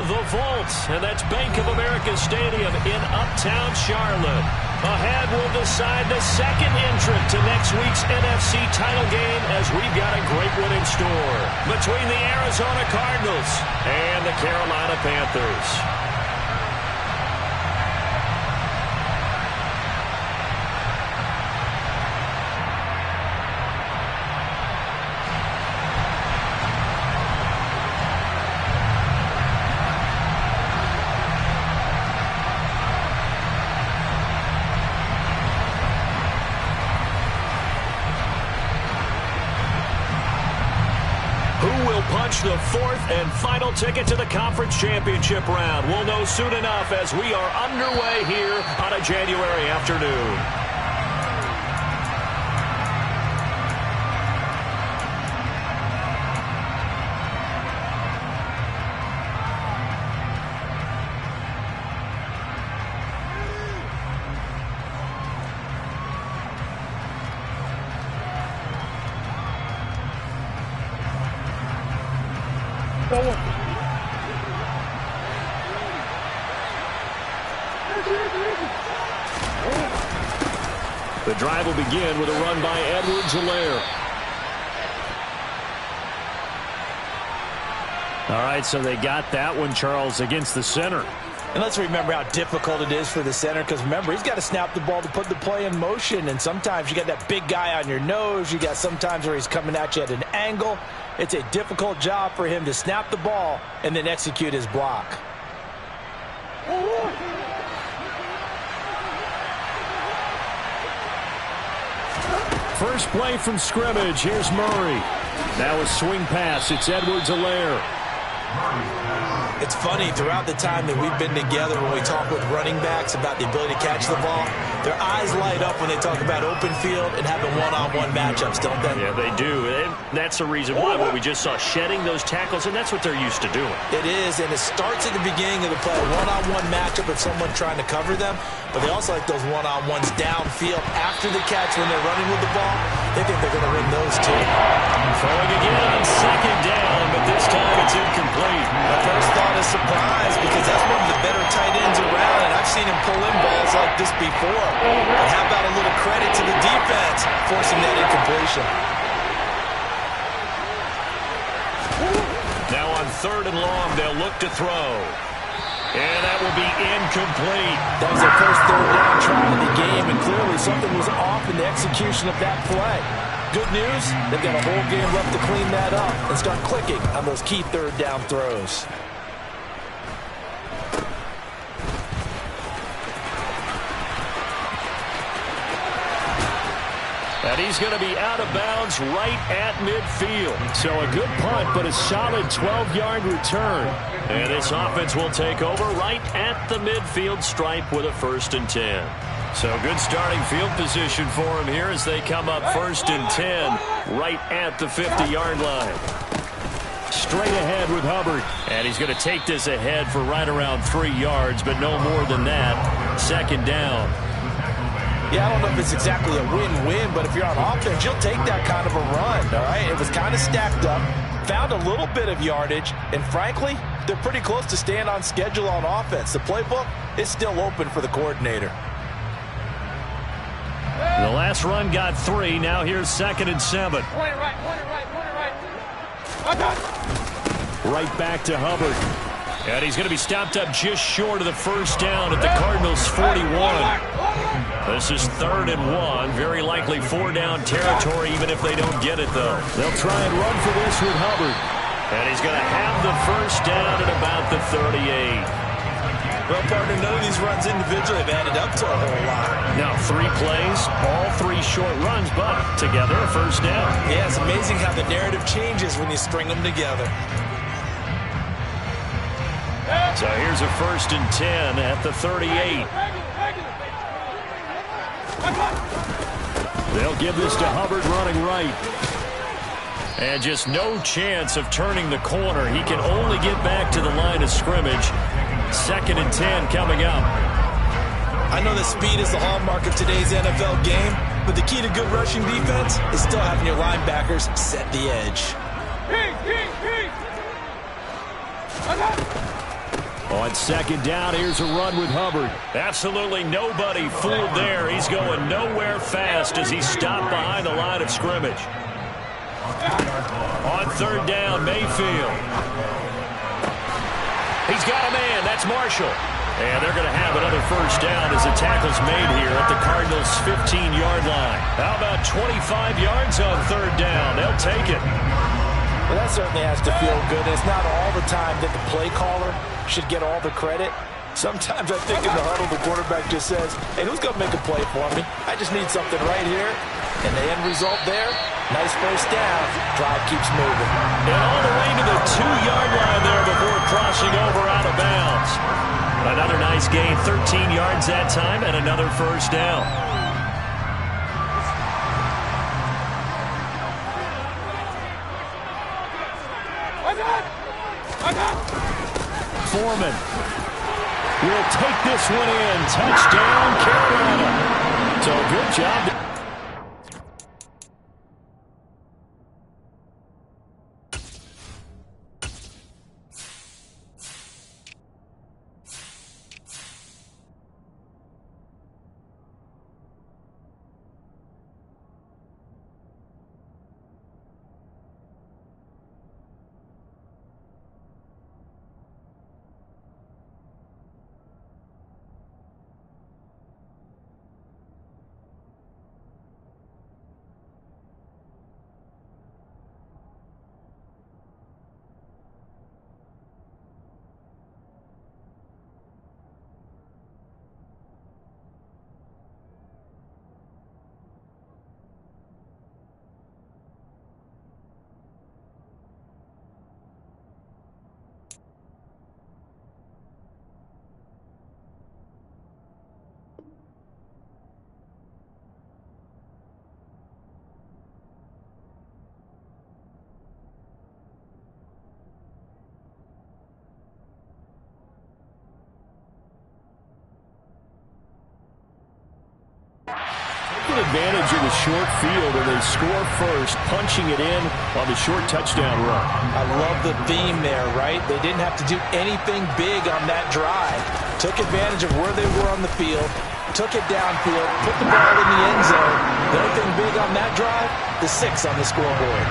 the Vault, and that's Bank of America Stadium in Uptown Charlotte. Ahead, we'll decide the second entrant to next week's NFC title game, as we've got a great one in store between the Arizona Cardinals and the Carolina Panthers. The fourth and final ticket to the conference championship round. We'll know soon enough as we are underway here on a January afternoon. The drive will begin with a run by Edwards-Helaire. All right, so they got that one, Charles, against the center. And let's remember how difficult it is for the center, because remember, he's got to snap the ball to put the play in motion, and sometimes you got that big guy on your nose. You got sometimes where he's coming at you at an angle. It's a difficult job for him to snap the ball and then execute his block. First play from scrimmage. Here's Murray. Now a swing pass. It's Edwards-Helaire. It's funny, throughout the time that we've been together, when we talk with running backs about the ability to catch the ball, their eyes light up when they talk about open field and having one-on-one matchups, don't they? Yeah, they do. And that's the reason why what we just saw, shedding those tackles, and that's what they're used to doing. It is, and it starts at the beginning of the play, a one-on-one matchup with someone trying to cover them, but they also like those one-on-ones downfield after the catch when they're running with the ball. They think they're going to win those too. Throwing again on second down, but this time it's incomplete. My first thought is surprise, because that's one of the better tight ends around, and I've seen him pull in balls like this before. But how about a little credit to the defense forcing that incompletion? Now on third and long, they'll look to throw. And that will be incomplete. That was their first third down try of the game, and clearly something was off in the execution of that play. Good news, they've got a whole game left to clean that up and start clicking on those key third down throws. And he's going to be out of bounds right at midfield. So a good punt, but a solid 12-yard return. And this offense will take over right at the midfield stripe with a 1st and 10. So good starting field position for him here as they come up 1st and 10 right at the 50-yard line. Straight ahead with Hubbard. And he's going to take this ahead for right around 3 yards, but no more than that. 2nd down. Yeah, I don't know if it's exactly a win-win, but if you're on offense, you'll take that kind of a run, all right? It was kind of stacked up, found a little bit of yardage, and frankly, they're pretty close to staying on schedule on offense. The playbook is still open for the coordinator. The last run got 3. Now here's 2nd and 7. Right back to Hubbard. And he's going to be stopped up just short of the 1st down at the Cardinals' 41. This is 3rd and 1. Very likely 4-down territory, even if they don't get it, though. They'll try and run for this with Hubbard. And he's going to have the 1st down at about the 38. Well, partner, none of these runs individually have added up to a whole lot. Now 3 plays, all 3 short runs, but together a 1st down. Yeah, it's amazing how the narrative changes when you string them together. So here's a 1st and 10 at the 38. They'll give this to Hubbard running right. And just no chance of turning the corner. He can only get back to the line of scrimmage. 2nd and 10 coming up. I know that speed is the hallmark of today's NFL game, but the key to good rushing defense is still having your linebackers set the edge. On second down, here's a run with Hubbard. Absolutely nobody fooled there. He's going nowhere fast as he stopped behind the line of scrimmage. On third down, Mayfield. He's got a man. That's Marshall. And they're going to have another first down as the tackle's made here at the Cardinals' 15-yard line. How about 25 yards on third down? They'll take it. Well, that certainly has to feel good. It's not all the time that the play caller should get all the credit. Sometimes I think in the huddle, the quarterback just says, hey, who's going to make a play for me? I just need something right here. And the end result there, nice first down. Drive keeps moving. And all the way to the 2-yard line there before crossing over out of bounds. Another nice gain, 13 yards that time, and another first down. Foreman will take this one in. Touchdown, Carolina. So good job. Advantage of the short field, and they score first, punching it in on the short touchdown run. I love the theme there, right? They didn't have to do anything big on that drive. Took advantage of where they were on the field, took it downfield, put the ball in the end zone. The only thing big on that drive, the 6 on the scoreboard.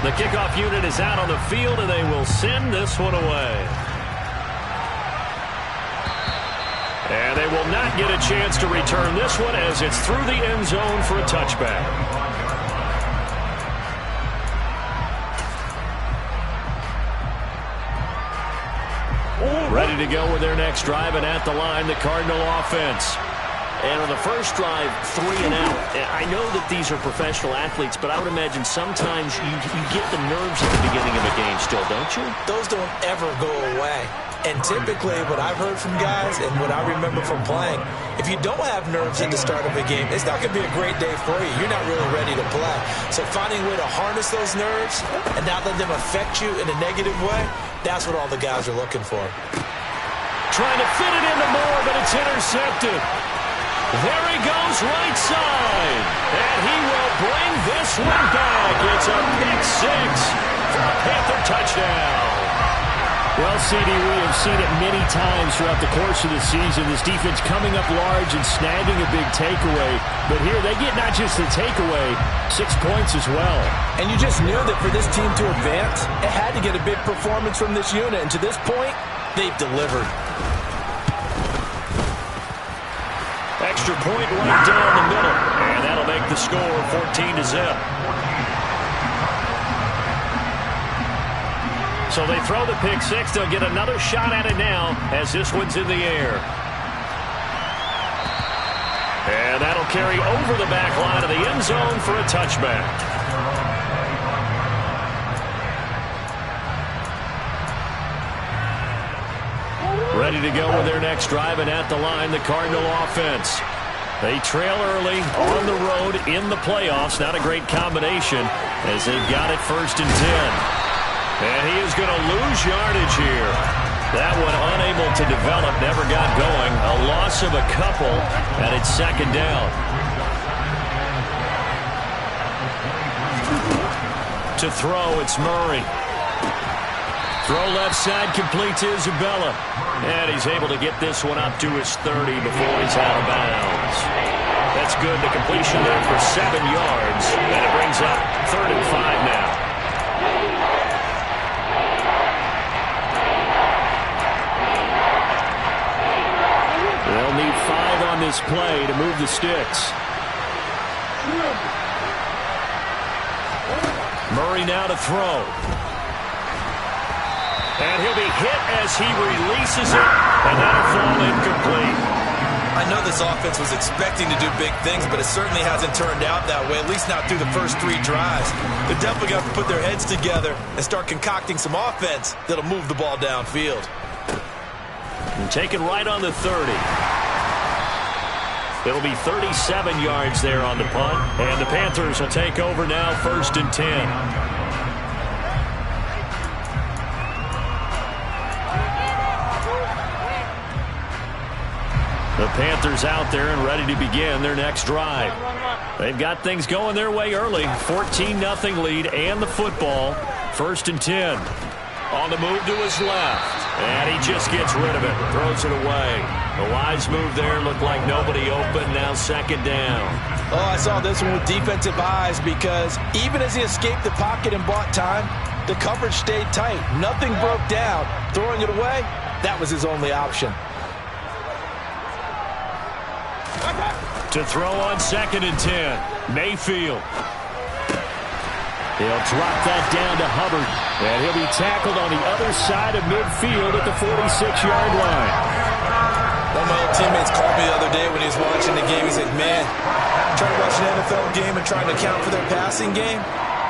The kickoff unit is out on the field, and they will send this one away. And they will not get a chance to return this one as it's through the end zone for a touchback. Ready to go with their next drive, and at the line, the Cardinal offense. And on the first drive, 3 and out. I know that these are professional athletes, but I would imagine sometimes you get the nerves at the beginning of a game still, don't you? Those don't ever go away. And typically what I've heard from guys and what I remember from playing, if you don't have nerves at the start of a game, it's not going to be a great day for you. You're not really ready to play. So finding a way to harness those nerves and not let them affect you in a negative way, that's what all the guys are looking for. Trying to fit it into Moore, but it's intercepted. There he goes, right side. And he will bring this one back. It's a pick 6 for a Panther touchdown. Well, CD, we have seen it many times throughout the course of the season. This defense coming up large and snagging a big takeaway. But here they get not just the takeaway, 6 points as well. And you just knew that for this team to advance, it had to get a big performance from this unit. And to this point, they've delivered. Extra point right down the middle. And that'll make the score 14-0. So they throw the pick 6. They'll get another shot at it now as this one's in the air. And that'll carry over the back line of the end zone for a touchback. Ready to go with their next drive, and at the line, the Cardinal offense. They trail early on the road in the playoffs. Not a great combination as they've got it 1st and 10. And he is going to lose yardage here. That one unable to develop, never got going. A loss of a couple, and it's 2nd down. To throw, it's Murray. Throw left side, complete to Isabella. And he's able to get this one up to his 30 before he's out of bounds. That's good. The completion there for 7 yards. And it brings up 3rd and 5 now. They'll need 5 on this play to move the sticks. Murray now to throw. And he'll be hit as he releases it, and that'll fall incomplete. I know this offense was expecting to do big things, but it certainly hasn't turned out that way, at least not through the first 3 drives. They're definitely going to have to put their heads together and start concocting some offense that'll move the ball downfield. And taken right on the 30. It'll be 37 yards there on the punt, and the Panthers will take over now, 1st and 10. The Panthers out there and ready to begin their next drive. They've got things going their way early. 14-0 lead and the football. 1st and 10. On the move to his left. And he just gets rid of it. Throws it away. A wise move there. Looked like nobody open. Now 2nd down. Oh, I saw this one with defensive eyes because even as he escaped the pocket and bought time, the coverage stayed tight. Nothing broke down. Throwing it away, that was his only option. To throw on 2nd and 10. Mayfield. He'll drop that down to Hubbard. And he'll be tackled on the other side of midfield at the 46-yard line. One of my old teammates called me the other day when he was watching the game. He said, man, trying to watch an NFL game and trying to account for their passing game,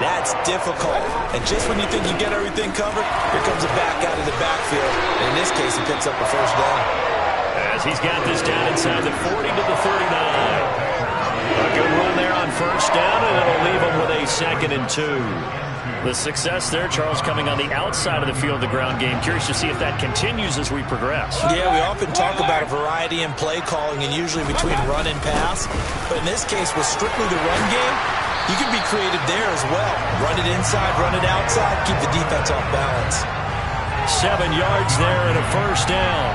that's difficult. And just when you think you get everything covered, here comes a back out of the backfield. And in this case, he picks up a 1st down. As he's got this down inside the 40 to the 39. A good run there on 1st down, and it'll leave him with a 2nd and 2. The success there, Charles, coming on the outside of the field, the ground game. Curious to see if that continues as we progress. Yeah, we often talk about a variety in play calling and usually between run and pass. But in this case, with strictly the run game, you can be creative there as well. Run it inside, run it outside, keep the defense off balance. 7 yards there and a 1st down.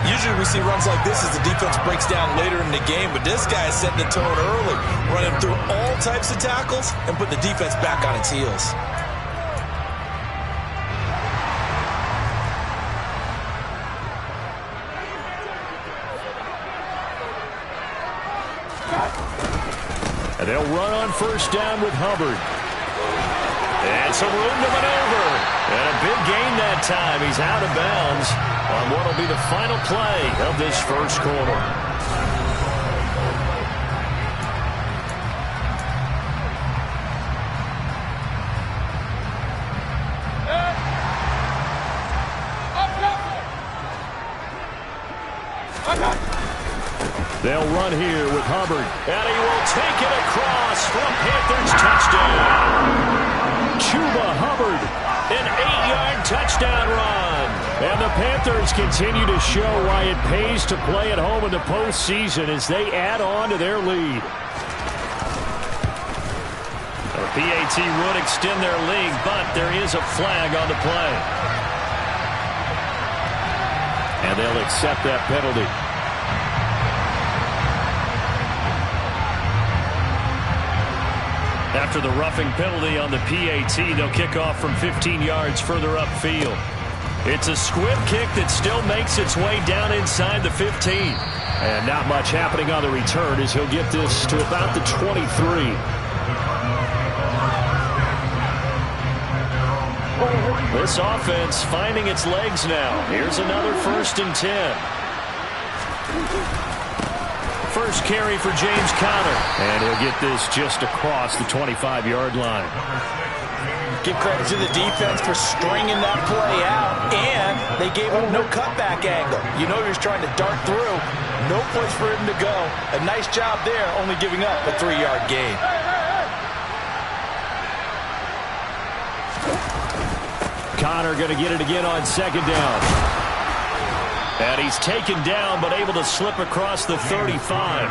Usually we see runs like this as the defense breaks down later in the game, but this guy is setting the tone early, running through all types of tackles and put the defense back on its heels. And they'll run on 1st down with Hubbard. And some room to maneuver. And a big gain that time. He's out of bounds on what will be the final play of this 1st quarter. They'll run here with Hubbard. And he will take it across for a Panthers touchdown. Chuba Hubbard, an 8-yard touchdown run. And the Panthers continue to show why it pays to play at home in the postseason as they add on to their lead. The PAT would extend their lead, but there is a flag on the play. And they'll accept that penalty. After the roughing penalty on the PAT, they'll kick off from 15 yards further upfield. It's a squib kick that still makes its way down inside the 15. And not much happening on the return as he'll get this to about the 23. This offense finding its legs now. Here's another 1st and 10. First carry for James Conner. And he'll get this just across the 25-yard line. Give credit to the defense for stringing that play out. And they gave him no cutback angle. You know he was trying to dart through. No place for him to go. A nice job there, only giving up a 3-yard gain. Conner going to get it again on 2nd down. And he's taken down, but able to slip across the 35.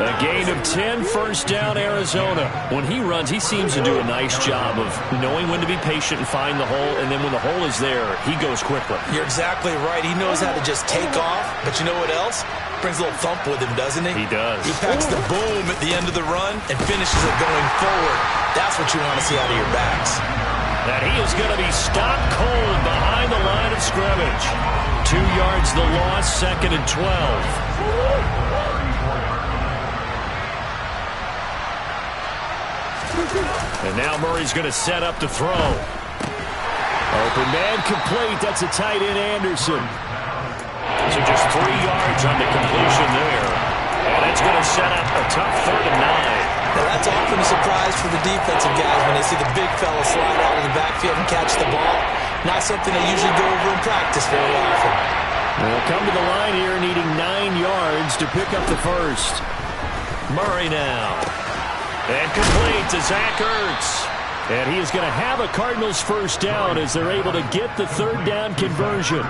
A gain of 10, first down, Arizona. When he runs, he seems to do a nice job of knowing when to be patient and find the hole, and then when the hole is there, he goes quickly. You're exactly right. He knows how to just take off, but you know what else? Brings a little thump with him, doesn't he? He does. He packs the boom at the end of the run and finishes it going forward. That's what you want to see out of your backs. And he is going to be stopped cold behind the line of scrimmage. 2 yards the loss, 2nd and 12. And now Murray's going to set up to throw. Open man complete. That's a tight end, Anderson. So just 3 yards on the completion there. And it's going to set up a tough 3rd and 9. Now that's often a surprise for the defensive guys when they see the big fella slide out of the backfield and catch the ball. Not something they usually go over in practice very often. They'll come to the line here needing 9 yards to pick up the first. Murray now. And complete to Zach Ertz. And he is going to have a Cardinals first down as they're able to get the 3rd down conversion.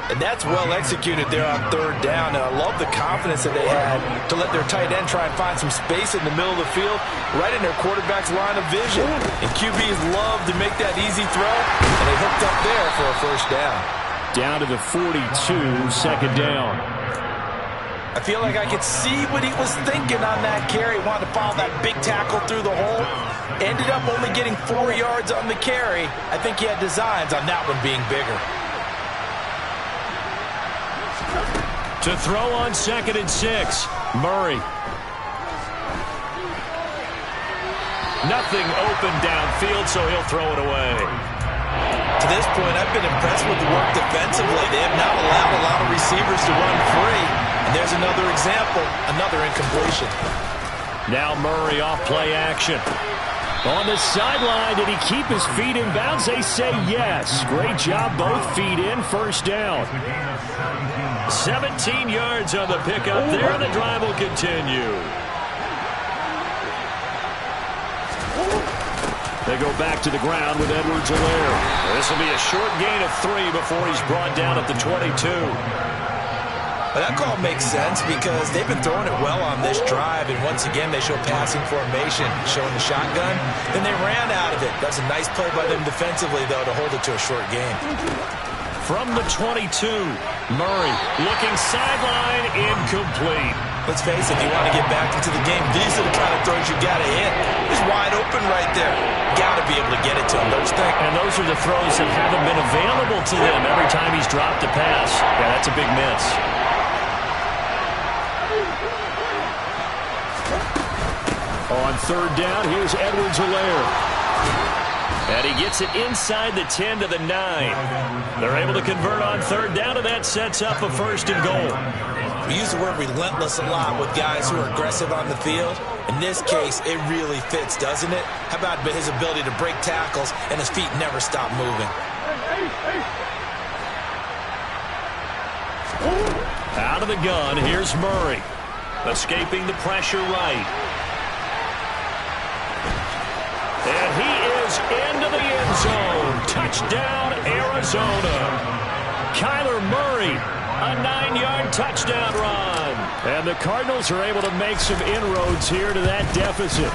And that's well executed there on 3rd down. And I love the confidence that they had to let their tight end try and find some space in the middle of the field, right in their quarterback's line of vision. And QBs love to make that easy throw, and they hooked up there for a first down. Down to the 42, 2nd down. I feel like I could see what he was thinking on that carry. Wanted to follow that big tackle through the hole. Ended up only getting 4 yards on the carry. I think he had designs on that one being bigger. To throw on 2nd and 6, Murray. Nothing open downfield, so he'll throw it away. To this point, I've been impressed with the work defensively. They have not allowed a lot of receivers to run free. And there's another example, another incompletion. Now Murray off play action. On the sideline, did he keep his feet in bounds? They say yes. Great job, both feet in, first down. 17 yards on the pickup there, and the drive will continue. They go back to the ground with Edwards-Helaire. This will be a short gain of 3 before he's brought down at the 22. Well, that call makes sense because they've been throwing it well on this drive, and once again they show passing formation, showing the shotgun. Then they ran out of it. That's a nice play by them defensively, though, to hold it to a short game. From the 22, Murray looking sideline, incomplete. Let's face it, if you want to get back into the game, these are the kind of throws you got to hit. He's wide open right there. Got to be able to get it to him, don't you think? And those are the throws that haven't been available to them every time he's dropped a pass. Yeah, that's a big miss. On 3rd down, here's Edwards-Helaire. And he gets it inside the 10 to the 9. They're able to convert on 3rd down, and that sets up a 1st and goal. We use the word relentless a lot with guys who are aggressive on the field. In this case, it really fits, doesn't it? How about his ability to break tackles and his feet never stop moving? Out of the gun, here's Murray. Escaping the pressure right. And he is into the end zone. Touchdown, Arizona. Kyler Murray, a 9-yard touchdown run. And the Cardinals are able to make some inroads here to that deficit.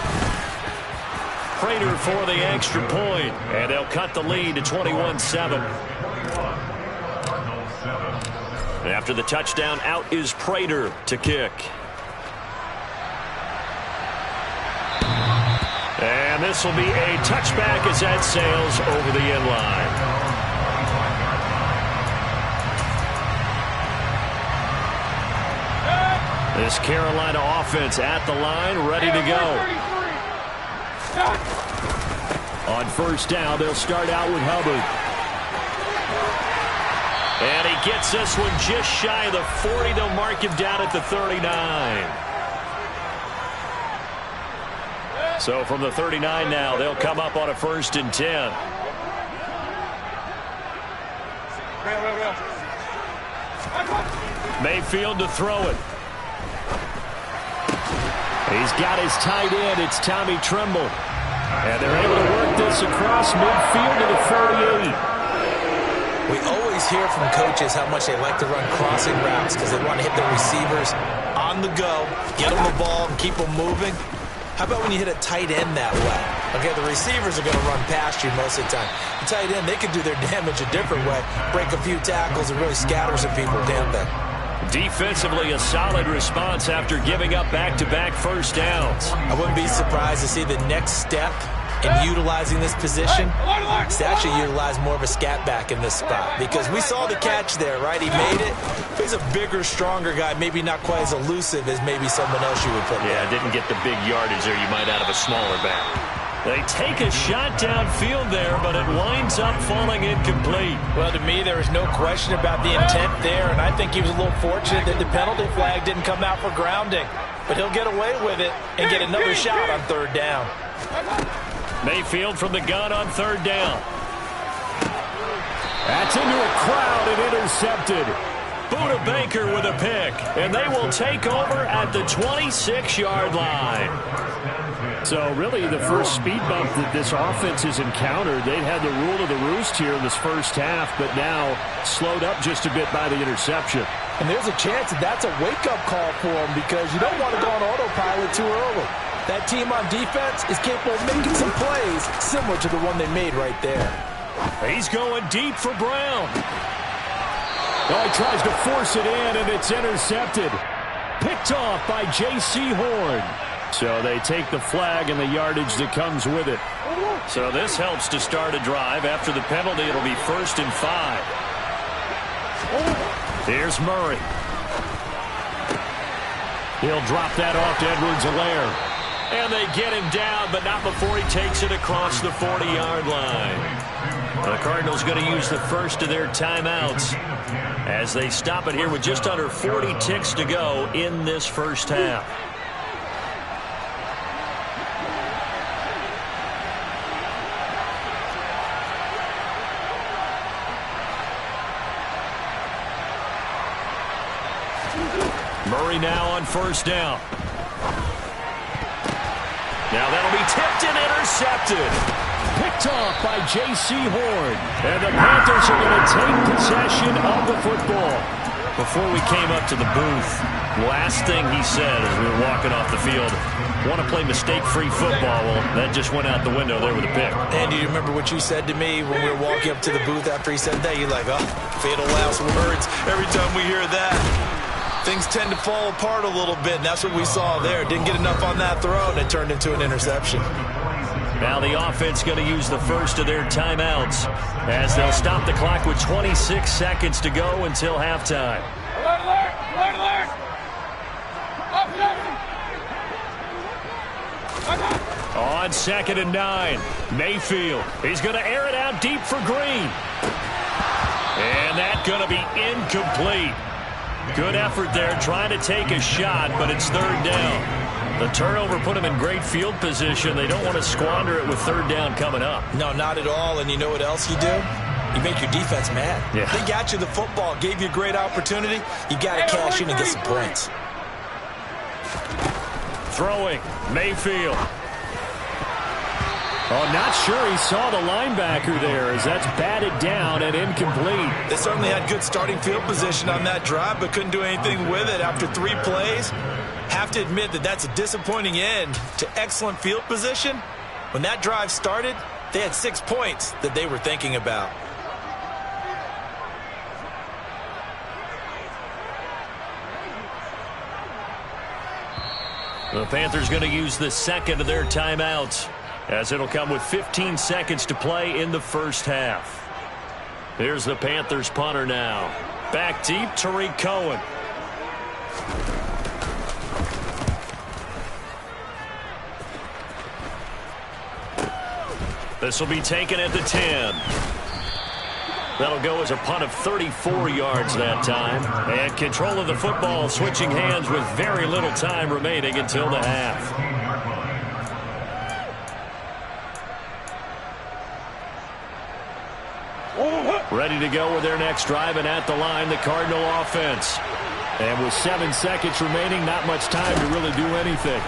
Prater for the extra point, and they'll cut the lead to 21-7. After the touchdown, out is Prater to kick. And this will be a touchback as that sails over the end line. This Carolina offense at the line, ready to go. On 1st down, they'll start out with Hubbard. And he gets this one just shy of the 40. They'll mark him down at the 39. So from the 39 now, they'll come up on a 1st and 10. Mayfield to throw it. He's got his tight end. It's Tommy Tremble. And they're able to work this across midfield to the 48. We always always hear from coaches how much they like to run crossing routes because they want to hit their receivers on the go, get them the ball, and keep them moving. How about when you hit a tight end that way? Okay, the receivers are going to run past you most of the time. The tight end, they can do their damage a different way, break a few tackles, and really scatter some people, can't they? Defensively, a solid response after giving up back-to-back first downs. I wouldn't be surprised to see the next step in utilizing this position is to actually utilize more of a scat back in this spot, because we saw the catch there, right? He made it. He's a bigger, stronger guy, maybe not quite as elusive as maybe someone else you would put there. Yeah, didn't get the big yardage there you might out of a smaller back. They take a shot downfield there, but it winds up falling incomplete. Well, to me, there was no question about the intent there, and I think he was a little fortunate that the penalty flag didn't come out for grounding. But he'll get away with it and get another shot on third down. Mayfield from the gun on third down. That's into a crowd and intercepted. Buda Baker with a pick, and they will take over at the 26-yard line. So really the first speed bump that this offense has encountered, they've had the rule of the roost here in this first half, but now slowed up just a bit by the interception. And there's a chance that that's a wake-up call for them, because you don't want to go on autopilot too early. That team on defense is capable of making some plays similar to the one they made right there. He's going deep for Brown. Oh, he tries to force it in, and it's intercepted. Picked off by J.C. Horn. So they take the flag and the yardage that comes with it. So this helps to start a drive. After the penalty, it'll be 1st and 5. Here's Murray. He'll drop that off to Edwards-Helaire. And they get him down, but not before he takes it across the 40-yard line. The Cardinals going to use the first of their timeouts as they stop it here with just under 40 ticks to go in this first half. Murray now on first down. Now that'll be tipped and intercepted. Picked off by J.C. Horn. And the Panthers are going to take possession of the football. Before we came up to the booth, last thing he said as we were walking off the field, want to play mistake-free football. Well, that just went out the window there with a pick. And do you remember what you said to me when we were walking up to the booth after he said that? You're like, oh, fatal last words. Every time we hear that, things tend to fall apart a little bit, and that's what we saw there. Didn't get enough on that throw, and it turned into an interception. Now the offense going to use the first of their timeouts as they'll stop the clock with 26 seconds to go until halftime. Alert, alert, alert, alert. On 2nd and 9, Mayfield. He's going to air it out deep for Green. And that's going to be incomplete. Good effort there, trying to take a shot, but it's third down. The turnover put them in great field position. They don't want to squander it with third down coming up. No, not at all. And you know what else you do? You make your defense mad. Yeah. They got you the football, gave you a great opportunity. You got to cash in and get some points. Throwing, Mayfield. Oh, not sure he saw the linebacker there as that's batted down and incomplete. They certainly had good starting field position on that drive, but couldn't do anything with it after 3 plays. Have to admit that that's a disappointing end to excellent field position. When that drive started, they had 6 points that they were thinking about. The Panthers going to use the second of their timeouts, as it'll come with 15 seconds to play in the first half. Here's the Panthers punter now. Back deep, Tariq Cohen. This will be taken at the 10. That'll go as a punt of 34 yards that time. And control of the football switching hands with very little time remaining until the half. Ready to go with their next drive, and at the line, the Cardinal offense. And with 7 seconds remaining, not much time to really do anything.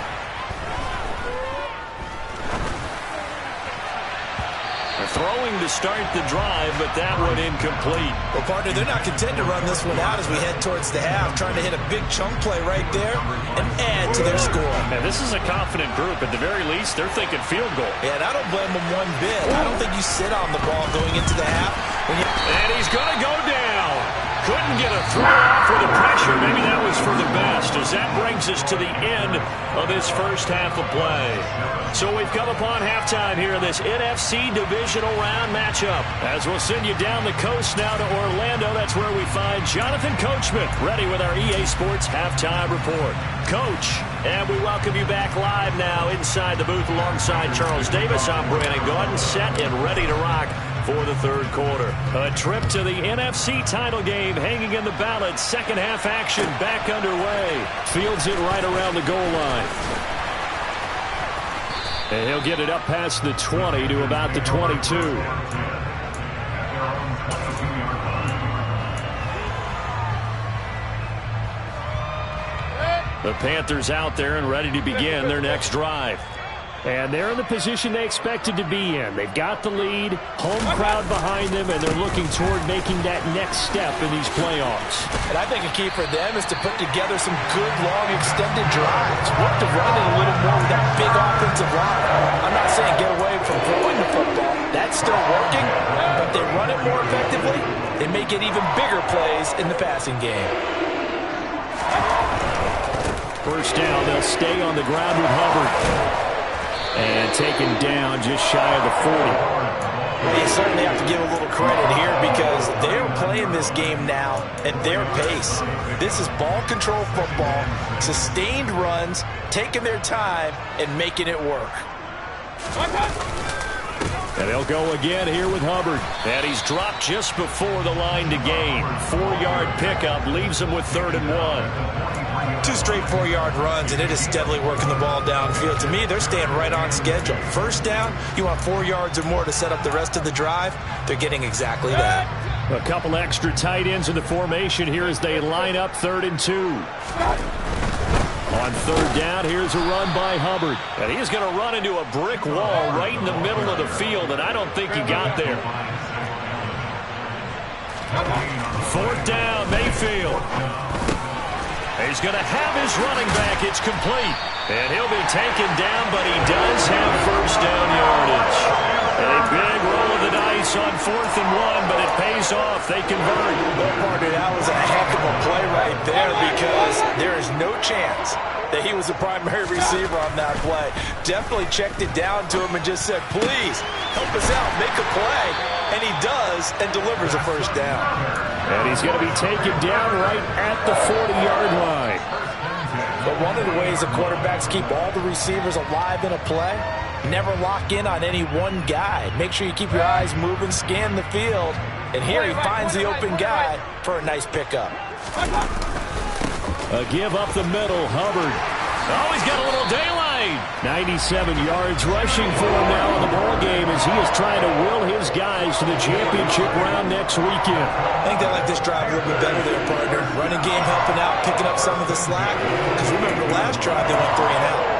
They're throwing to to start the drive, but that one incomplete. Well, partner, they're not content to run this one out as we head towards the half, trying to hit a big chunk play right there and add to their score. And this is a confident group. At the very least, they're thinking field goal. Yeah, and I don't blame them one bit. I don't think you sit on the ball going into the half. And he's going to go down. Couldn't get a throw off with the pressure. Maybe that was for the best, as that brings us to the end of this first half of play. So we've come upon halftime here in this NFC Divisional Round matchup. As we'll send you down the coast now to Orlando, that's where we find Jonathan Coachman, ready with our EA Sports Halftime Report. Coach, and we welcome you back live now inside the booth alongside Charles Davis. I'm Brandon Gaudin, set and ready to rock for the third quarter. A trip to the NFC title game hanging in the balance. Second half action back underway. Fields it right around the goal line. And he'll get it up past the 20 to about the 22. The Panthers out there and ready to begin their next drive. And they're in the position they expected to be in. They've got the lead, home crowd behind them, and they're looking toward making that next step in these playoffs. And I think a key for them is to put together some good, long, extended drives. Work to run it a little more with that big offensive line. I'm not saying get away from throwing the football. That's still working, but they run it more effectively. They may get even bigger plays in the passing game. First down, they'll stay on the ground with Hubbard. And taken down just shy of the 40. Well, you certainly have to give a little credit here because they're playing this game now at their pace. This is ball control football, sustained runs, taking their time, and making it work. And they'll go again here with Hubbard. And he's dropped just before the line to gain. 4-yard pickup leaves him with 3rd and 1. 2 straight 4-yard runs, and it is steadily working the ball downfield. To me, they're staying right on schedule. First down, you want 4 yards or more to set up the rest of the drive. They're getting exactly that. A couple extra tight ends in the formation here as they line up 3rd and 2. On 3rd down, here's a run by Hubbard. And he's going to run into a brick wall right in the middle of the field, and I don't think he got there. 4th down, Mayfield. He's going to have his running back. It's complete. And he'll be taken down, but he does have first down yardage. A big roll of the dice on 4th and 1, but it pays off. They convert. Well, partner, that was a heck of a play right there because there is no chance that he was the primary receiver on that play. Definitely checked it down to him and just said, please, help us out, make a play. And he does and delivers a first down. And he's going to be taken down right at the 40-yard line. But one of the ways the quarterbacks keep all the receivers alive in a play, never lock in on any one guy. Make sure you keep your eyes moving, scan the field. And here he finds the open guy for a nice pickup. A give up the middle, Hubbard. Oh, he's got a little daylight. 97 yards rushing for him now in the ball game as he is trying to will his guys to the championship round next weekend. I think they like this drive a little bit better there, partner. Running game helping out, picking up some of the slack. Because remember the last drive, they went 3 and out.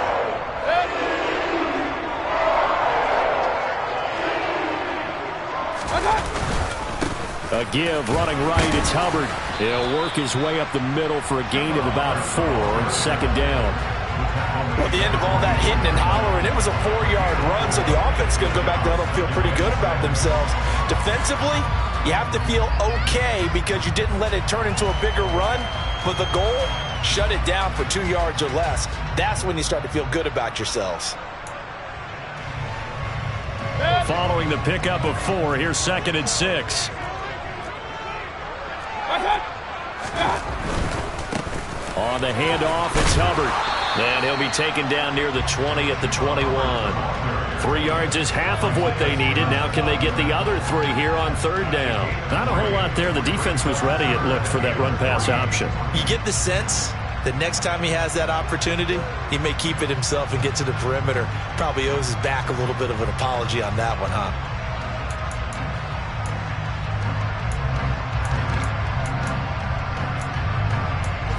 A give running right, it's Hubbard. He'll work his way up the middle for a gain of about 4 on 2nd down. Well, at the end of all that hitting and hollering, it was a 4-yard run, so the offense is going to go back there and feel pretty good about themselves. Defensively, you have to feel okay because you didn't let it turn into a bigger run, but the goal, shut it down for 2 yards or less. That's when you start to feel good about yourselves. Following the pickup of 4, here's 2nd and 6. On the handoff, it's Hubbard. And he'll be taken down near the 20 at the 21. 3 yards is half of what they needed. Now can they get the other 3 here on 3rd down? Not a whole lot there. The defense was ready, it looked, for that run-pass option. You get the sense that next time he has that opportunity, he may keep it himself and get to the perimeter. Probably owes his back a little bit of an apology on that one, huh?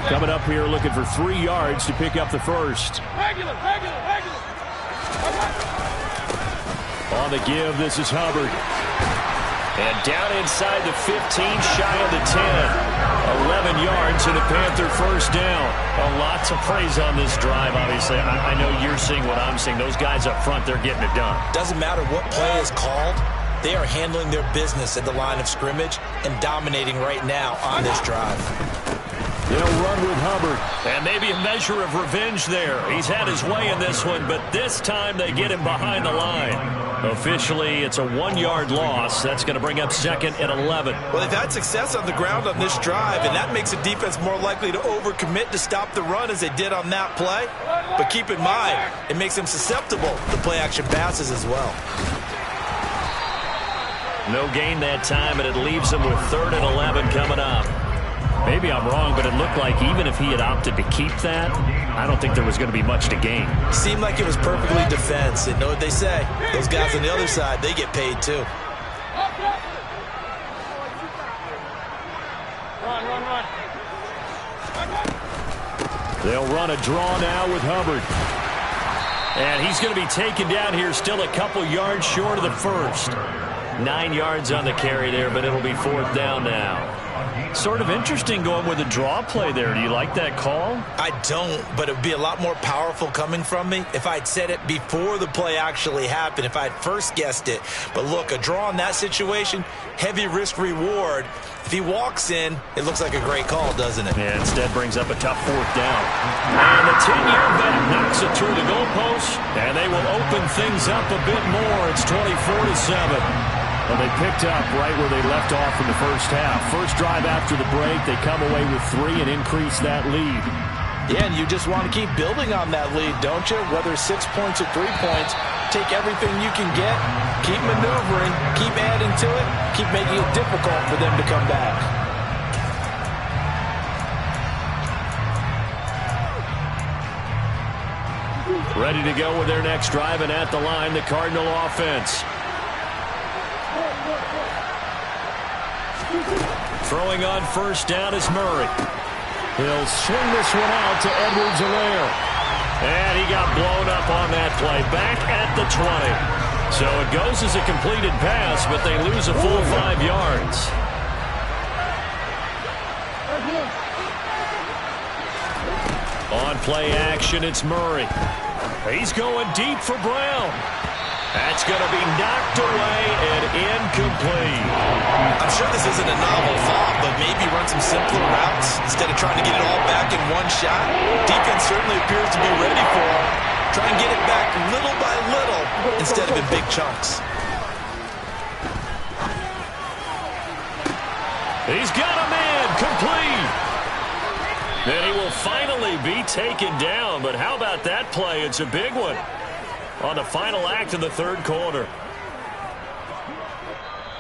Coming up here looking for 3 yards to pick up the first. Regular. On the give, this is Hubbard. And down inside the 15, shy of the 10. 11 yards and a Panther first down. A lot to praise on this drive, obviously. I know you're seeing what I'm seeing. Those guys up front, they're getting it done. Doesn't matter what play is called. They are handling their business at the line of scrimmage and dominating right now on this drive. They'll run with Hubbard. And maybe a measure of revenge there. He's had his way in this one, but this time they get him behind the line. Officially, it's a 1-yard loss. That's going to bring up 2nd and 11. Well, they've had success on the ground on this drive, and that makes the defense more likely to overcommit to stop the run as they did on that play. But keep in mind, it makes them susceptible to play-action passes as well. No gain that time, and it leaves them with 3rd and 11 coming up. Maybe I'm wrong, but it looked like even if he had opted to keep that, I don't think there was going to be much to gain. Seemed like it was perfectly defense. And know what they say? Those guys on the other side, they get paid too. Run. They'll run a draw now with Hubbard. And he's going to be taken down here, still a couple yards short of the first. 9 yards on the carry there, but it'll be 4th down now. Sort of interesting going with a draw play there. Do you like that call? I don't, but it would be a lot more powerful coming from me if I'd said it before the play actually happened, if I'd first guessed it. But look, a draw in that situation, heavy risk reward. If he walks in, it looks like a great call, doesn't it? Yeah, instead brings up a tough 4th down. And the 10-year vet knocks it through the goalpost, and they will open things up a bit more. It's 24-7. Well, they picked up right where they left off in the first half. First drive after the break, they come away with 3 and increase that lead. Yeah, and you just want to keep building on that lead, don't you? Whether 6 points or 3 points, take everything you can get, keep maneuvering, keep adding to it, keep making it difficult for them to come back. Ready to go with their next drive, and at the line, the Cardinal offense. Throwing on first down is Murray. He'll swing this one out to Edwards-Helaire. And he got blown up on that play. Back at the 20. So it goes as a completed pass, but they lose a full 5 yards. On play action, it's Murray. He's going deep for Brown. That's going to be knocked away and incomplete. I'm sure this isn't a novel thought, but maybe run some simpler routes instead of trying to get it all back in one shot. Defense certainly appears to be ready for him. Try and get it back little by little instead of in big chunks. He's got a man complete. And he will finally be taken down. But how about that play? It's a big one on the final act of the 3rd quarter.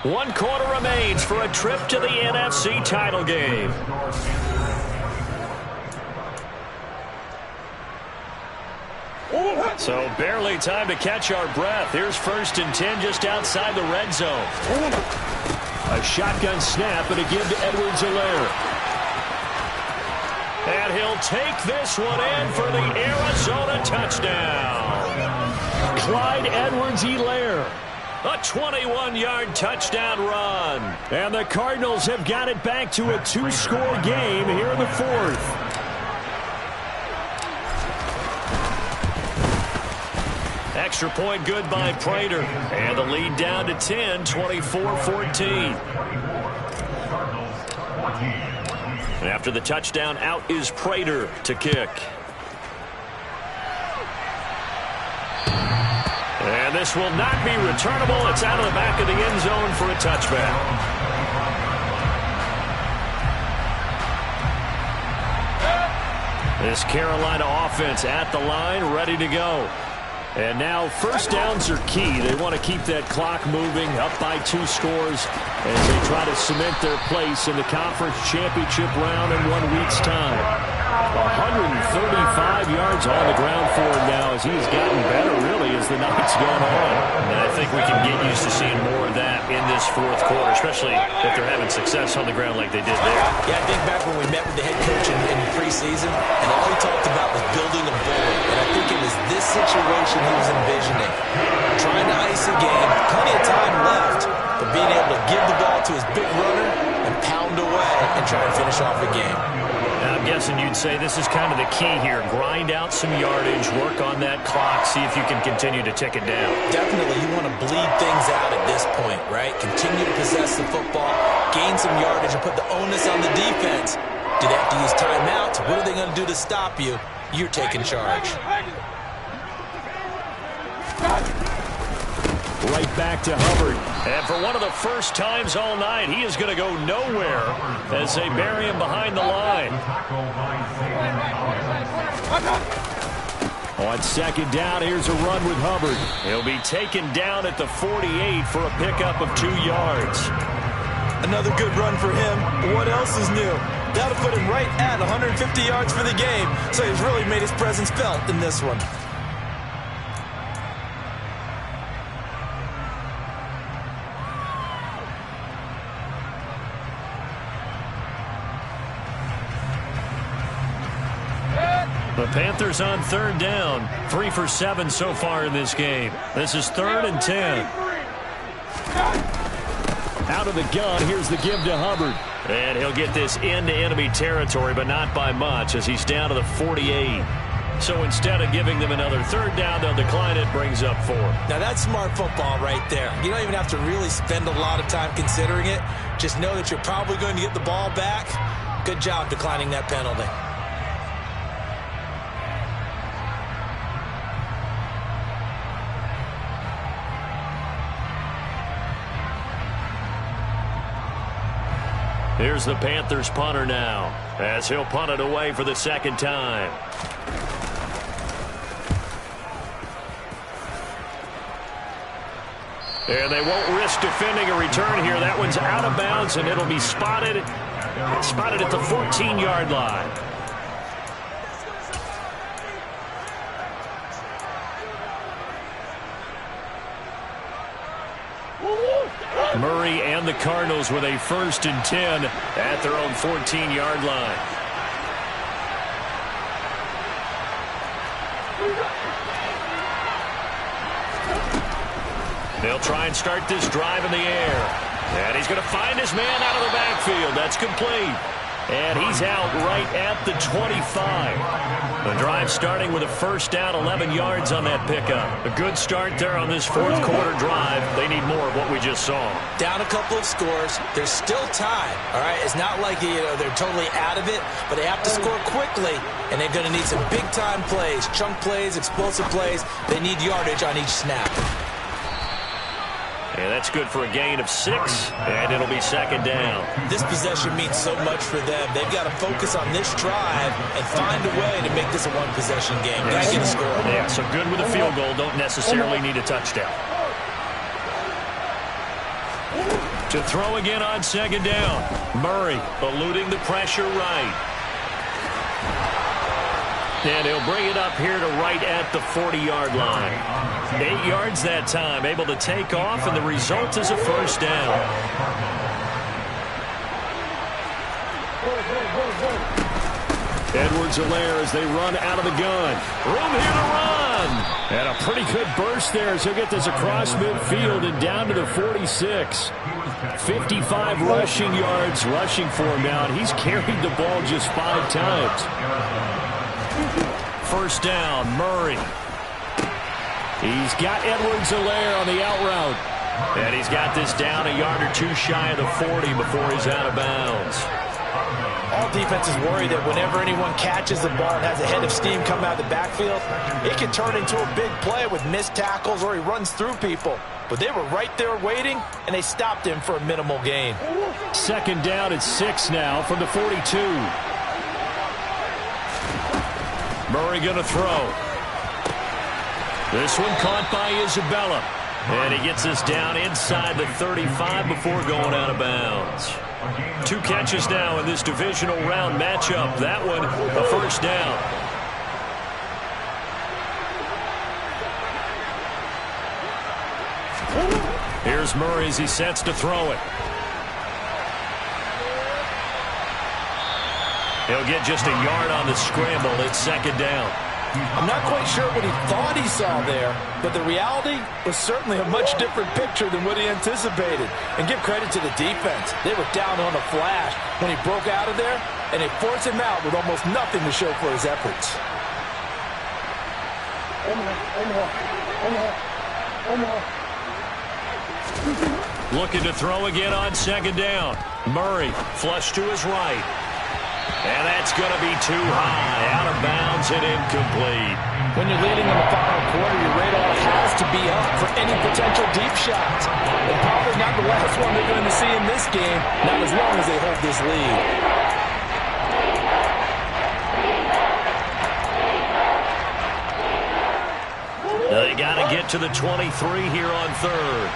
1 quarter remains for a trip to the NFC title game. So barely time to catch our breath. Here's 1st and 10 just outside the red zone. A shotgun snap and a give to Edwards-Helaire. And he'll take this one in for the Arizona touchdown. Clyde Edwards-Helaire. A 21-yard touchdown run. And the Cardinals have got it back to a 2-score game here in the 4th. Extra point good by Prater. And the lead down to 10, 24-14. And after the touchdown, out is Prater to kick. And this will not be returnable. It's out of the back of the end zone for a touchback. This Carolina offense at the line, ready to go. And now 1st downs are key. They want to keep that clock moving, up by 2 scores as they try to cement their place in the conference championship round in 1 week's time. 135 yards on the ground for him now as he's gotten better, really, as the night's gone on. And I think we can get used to seeing more of that in this fourth quarter, especially if they're having success on the ground like they did there. Yeah, I think back when we met with the head coach in preseason, and all he talked about was building a bully. And I think it was this situation he was envisioning. Trying to ice a game, plenty of time left, but being able to give the ball to his big runner and pound away and try and finish off the game. I'm guessing you'd say this is kind of the key here. Grind out some yardage, work on that clock, see if you can continue to tick it down. Definitely, you want to bleed things out at this point, right? Continue to possess the football, gain some yardage, and put the onus on the defense. Do they have to use timeouts? What are they going to do to stop you? You're taking charge. Right back to Hubbard. And for one of the first times all night, he is going to go nowhere as they bury him behind the line. On second down, here's a run with Hubbard. He'll be taken down at the 48 for a pickup of 2 yards. Another good run for him. What else is new? That'll put him right at 150 yards for the game, so he's really made his presence felt in this one. The Panthers on third down. 3 for 7 so far in this game. This is 3rd and 10. Out of the gun, here's the give to Hubbard. And he'll get this into enemy territory, but not by much as he's down to the 48. So instead of giving them another third down, they'll decline it, brings up 4. Now that's smart football right there. You don't even have to really spend a lot of time considering it. Just know that you're probably going to get the ball back. Good job declining that penalty. Here's the Panthers punter now, as he'll punt it away for the second time. And they won't risk defending a return here. That one's out of bounds, and it'll be spotted at the 14-yard line. Murray and the Cardinals with a 1st and 10 at their own 14-yard line. They'll try and start this drive in the air. And he's going to find his man out of the backfield. That's complete. And he's out right at the 25. The drive starting with a 1st down, 11 yards on that pickup. A good start there on this fourth quarter drive. They need more of what we just saw. Down a couple of scores. There's still time, all right? It's not like they're totally out of it, but they have to score quickly, and they're going to need some big-time plays, chunk plays, explosive plays. They need yardage on each snap. And that's good for a gain of 6, and it'll be 2nd down. This possession means so much for them. They've got to focus on this drive and find a way to make this a one-possession game. Got to get a score. Yeah, so good with a field goal. Don't necessarily need a touchdown. To throw again on 2nd down. Murray eluding the pressure right. And he'll bring it up here to right at the 40-yard line. 8 yards that time, able to take off, and the result is a 1st down. Edwards-Helaire as they run out of the gun. Room here to run. And a pretty good burst there as he'll get this across midfield and down to the 46. 55 rushing yards rushing for him now, and he's carried the ball just 5 times. 1st down, Murray. He's got Edwards-Helaire on the out route. And he's got this down a yard or 2 shy of the 40 before he's out of bounds. All defenses worry that whenever anyone catches the ball and has a head of steam come out of the backfield, it can turn into a big play with missed tackles or he runs through people. But they were right there waiting, and they stopped him for a minimal gain. 2nd down at 6 now from the 42. Murray going to throw. This one caught by Isabella. And he gets us down inside the 35 before going out of bounds. 2 catches now in this divisional round matchup. That one, a first down. Here's Murray as he sets to throw it. He'll get just a yard on the scramble. It's second down. I'm not quite sure what he thought he saw there, but the reality was certainly a much different picture than what he anticipated. And give credit to the defense. They were down on a flash when he broke out of there, and they forced him out with almost nothing to show for his efforts. Looking to throw again on second down. Murray flush to his right. And that's going to be too high. Out of bounds and incomplete. When you're leading in the final quarter, your radar has to be up for any potential deep shots. And probably not the last one they're going to see in this game, not as long as they hold this lead. They got to get to the 23 here on third.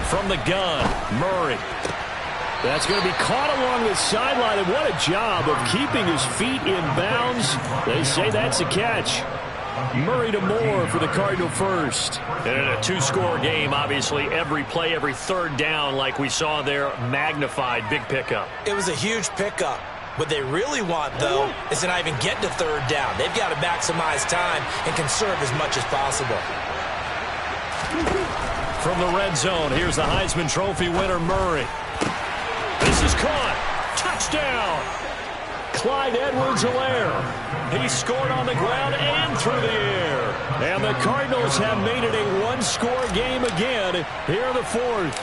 From the gun, Murray. That's going to be caught along the sideline, and what a job of keeping his feet in bounds. They say that's a catch. Murray to Moore for the Cardinal first. And in a 2-score game, obviously every play, every third down, like we saw there, magnified. Big pickup. It was a huge pickup. What they really want, though, is to not even get to third down. They've got to maximize time and conserve as much as possible. From the red zone, here's the Heisman Trophy winner, Murray. This is caught. Touchdown. Clyde Edwards-Helaire. He scored on the ground and through the air. And the Cardinals have made it a 1-score game again here in the fourth.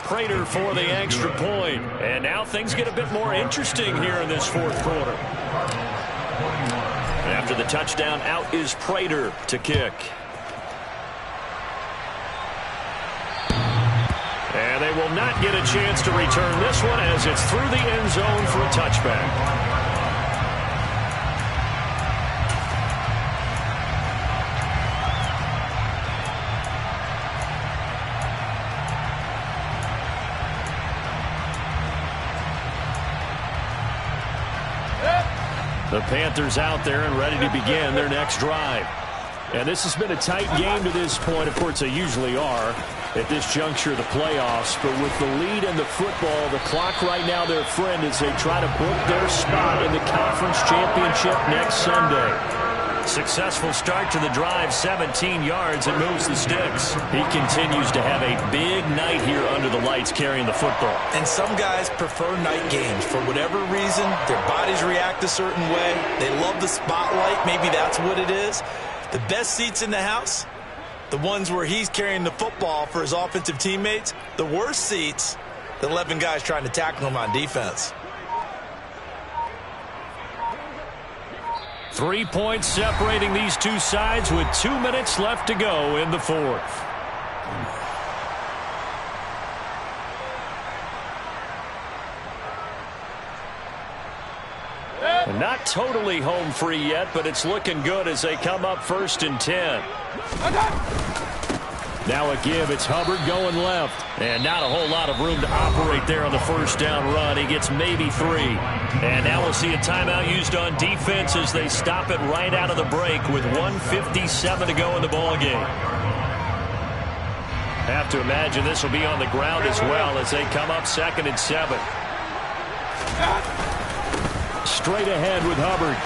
Prater for the extra point. And now things get a bit more interesting here in this fourth quarter. After the touchdown, out is Prater to kick. And they will not get a chance to return this one as it's through the end zone for a touchback. The Panthers out there and ready to begin their next drive. And this has been a tight game to this point. Of course, they usually are at this juncture of the playoffs. But with the lead in the football, the clock right now their friend as they try to book their spot in the conference championship next Sunday. Successful start to the drive, 17 yards, and moves the sticks. He continues to have a big night here under the lights carrying the football. And some guys prefer night games. For whatever reason, their bodies react a certain way. They love the spotlight. Maybe that's what it is. The best seats in the house, the ones where he's carrying the football for his offensive teammates. The worst seats, the 11 guys trying to tackle him on defense. 3 points separating these two sides with 2 minutes left to go in the fourth. Not totally home free yet, but it's looking good as they come up 1st and 10. Now a give. It's Hubbard going left. And not a whole lot of room to operate there on the first down run. He gets maybe 3. And now we'll see a timeout used on defense as they stop it right out of the break with 1:57 to go in the ballgame. Have to imagine this will be on the ground as well as they come up 2nd and 7. Straight ahead with Hubbard.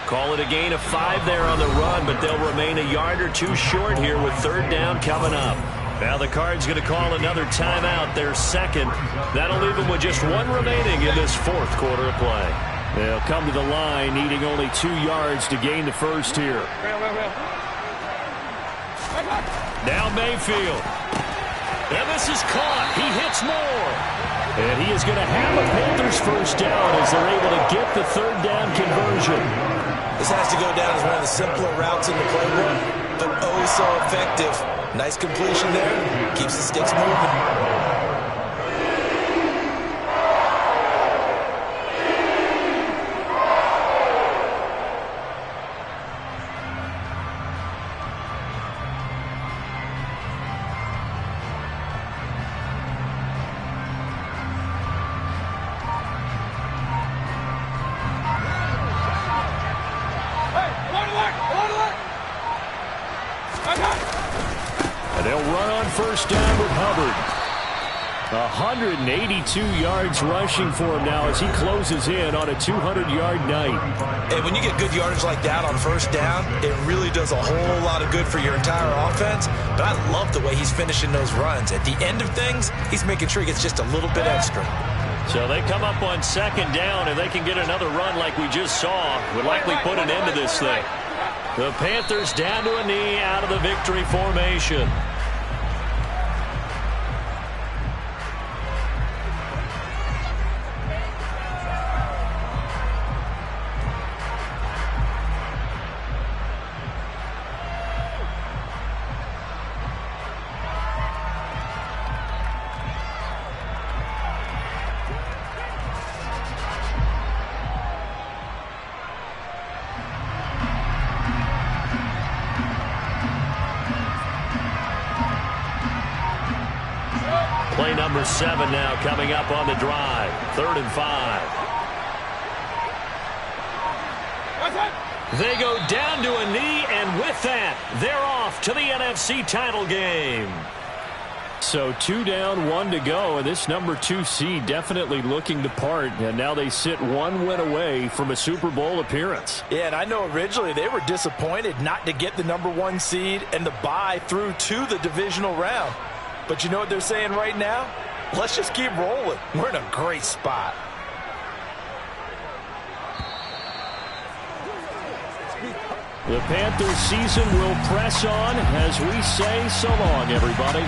Call it a gain of 5 there on the run, but they'll remain a yard or 2 short here with 3rd down coming up. Now the Cards going to call another timeout, their second. That'll leave them with just 1 remaining in this 4th quarter of play. They'll come to the line needing only 2 yards to gain the first here. Now Mayfield. And this is caught. He hits Moore. And he is going to have a Panthers first down as they're able to get the 3rd down conversion. This has to go down as one of the simpler routes in the playbook, but oh so effective. Nice completion there. Keeps the sticks moving. And they'll run on first down with Hubbard. 182 yards rushing for him now as he closes in on a 200-yard night. And when you get good yardage like that on first down, it really does a whole lot of good for your entire offense. But I love the way he's finishing those runs. At the end of things, he's making sure he gets just a little bit extra. So they come up on second down, and they can get another run like we just saw. Would likely put an end to this thing. The Panthers down to a knee out of the victory formation. Play number 7 now coming up on the drive. 3rd and 5. They go down to a knee, and with that, they're off to the NFC title game. So 2 down, 1 to go, and this number 2 seed definitely looking the part, and now they sit 1 win away from a Super Bowl appearance. Yeah, and I know originally they were disappointed not to get the number 1 seed and the bye through to the divisional round. But you know what they're saying right now? Let's just keep rolling. We're in a great spot. The Panthers season will press on as we say so long, everybody.